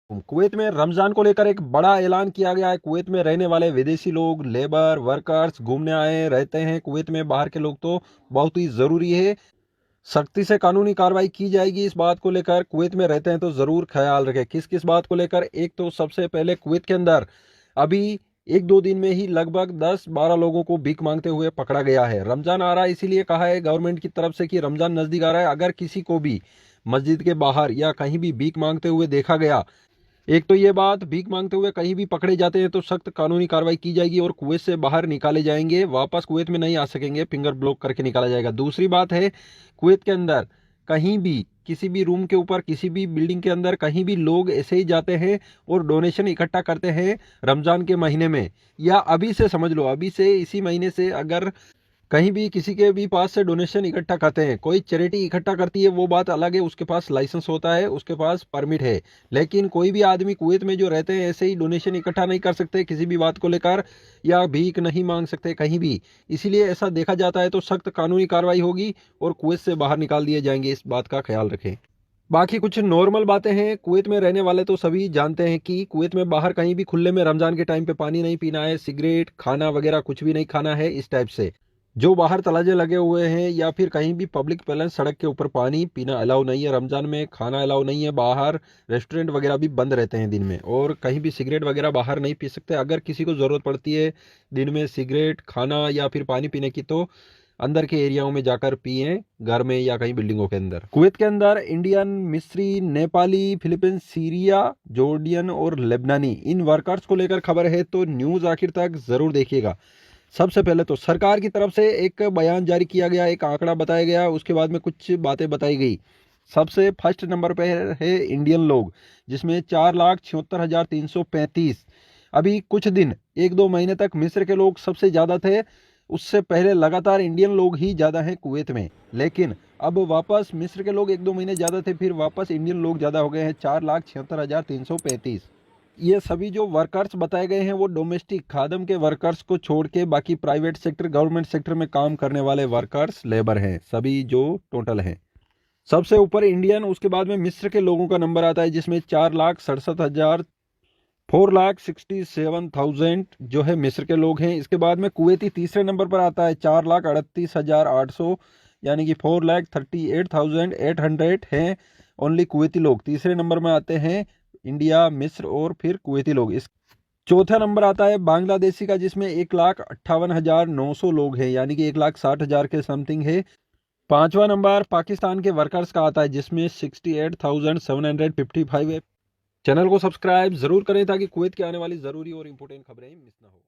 Kuwait में रमजान को लेकर एक बड़ा ऐलान किया गया है। कुवैत में रहने वाले विदेशी लोग, लेबर वर्कर्स घूमने आए रहते हैं कुवैत में, बाहर के लोग तो बहुत ही जरूरी है। सख्ती से कानूनी कार्रवाई की जाएगी। इस बात को लेकर कुवैत में रहते हैं तो जरूर ख्याल रखें। किस किस बात को लेकर, एक तो सबसे पहले कुवैत के अंदर अभी एक दो दिन में ही लगभग 10-12 लोगों को भीख मांगते हुए पकड़ा गया है। रमजान आ रहा है, इसीलिए कहा है गवर्नमेंट की तरफ से कि रमजान नजदीक आ रहा है, अगर किसी को भी मस्जिद के बाहर या कहीं भी भीख मांगते हुए देखा गया, एक तो ये बात, भीख मांगते हुए कहीं भी पकड़े जाते हैं तो सख्त कानूनी कार्रवाई की जाएगी और कुवैत से बाहर निकाले जाएंगे, वापस कुवैत में नहीं आ सकेंगे, फिंगर ब्लॉक करके निकाला जाएगा। दूसरी बात है, कुवैत के अंदर कहीं भी किसी भी रूम के ऊपर, किसी भी बिल्डिंग के अंदर कहीं भी लोग ऐसे ही जाते हैं और डोनेशन इकट्ठा करते हैं रमजान के महीने में, या अभी से समझ लो, अभी से इसी महीने से अगर कहीं भी किसी के भी पास से डोनेशन इकट्ठा करते हैं, कोई चैरिटी इकट्ठा करती है वो बात अलग है, उसके पास लाइसेंस होता है, उसके पास परमिट है। लेकिन कोई भी आदमी कुवैत में जो रहते हैं ऐसे ही डोनेशन इकट्ठा नहीं कर सकते किसी भी बात को लेकर, या भीख नहीं मांग सकते कहीं भी। इसीलिए ऐसा देखा जाता है तो सख्त कानूनी कार्रवाई होगी और कुवैत से बाहर निकाल दिए जाएंगे, इस बात का ख्याल रखें। बाकी कुछ नॉर्मल बातें हैं, कुवैत में रहने वाले तो सभी जानते हैं कि कुवैत में बाहर कहीं भी खुले में रमजान के टाइम पे पानी नहीं पीना है, सिगरेट खाना वगैरह कुछ भी नहीं खाना है, इस टाइप से। जो बाहर तलाजे लगे हुए हैं या फिर कहीं भी पब्लिक प्लेस सड़क के ऊपर पानी पीना अलाउ नहीं है रमजान में, खाना अलाउ नहीं है बाहर, रेस्टोरेंट वगैरह भी बंद रहते हैं दिन में, और कहीं भी सिगरेट वगैरह बाहर नहीं पी सकते। अगर किसी को ज़रूरत पड़ती है दिन में सिगरेट खाना या फिर पानी पीने की तो अंदर के एरियाओं में जाकर पिए, घर में या कहीं बिल्डिंगों के अंदर। कुवैत के अंदर इंडियन, मिस्री, नेपाली, फिलीपींस, सीरिया, जॉर्डियन और लेबनानी इन वर्कर्स को लेकर खबर है तो न्यूज़ आखिर तक ज़रूर देखिएगा। सबसे पहले तो सरकार की तरफ से एक बयान जारी किया गया, एक आंकड़ा बताया गया, उसके बाद में कुछ बातें बताई गई। सबसे फर्स्ट नंबर पे है इंडियन लोग, जिसमें 4,76,335। अभी कुछ दिन, एक दो महीने तक मिस्र के लोग सबसे ज़्यादा थे, उससे पहले लगातार इंडियन लोग ही ज़्यादा हैं कुवैत में। लेकिन अब वापस मिस्र के लोग एक दो महीने ज़्यादा थे, फिर वापस इंडियन लोग ज़्यादा हो गए हैं, 4,76,335। ये सभी जो वर्कर्स बताए गए हैं वो डोमेस्टिक खादम के वर्कर्स को छोड़ के बाकी प्राइवेट सेक्टर, गवर्नमेंट सेक्टर में काम करने वाले वर्कर्स, लेबर हैं, सभी जो टोटल हैं। सबसे ऊपर इंडियन, उसके बाद में मिस्र के लोगों का नंबर आता है जिसमें 4,67,000, 4,67,000 जो है मिस्र के लोग हैं। इसके बाद में कुवैती तीसरे नंबर पर आता है, 4,38,800, यानी कि 4,38,800 हैं ओनली कुवैती लोग। तीसरे नंबर में आते हैं इंडिया, मिस्र और फिर कुवैती लोग। इस चौथा नंबर आता है बांग्लादेशी का, जिसमें 1,58,900 लोग हैं, यानी कि 1,60,000 के समथिंग है। पांचवा नंबर पाकिस्तान के वर्कर्स का आता है जिसमें 68,755 है। चैनल को सब्सक्राइब जरूर करें ताकि कुवैत के आने वाली जरूरी और इंपॉर्टेंट खबरें मिस ना हो।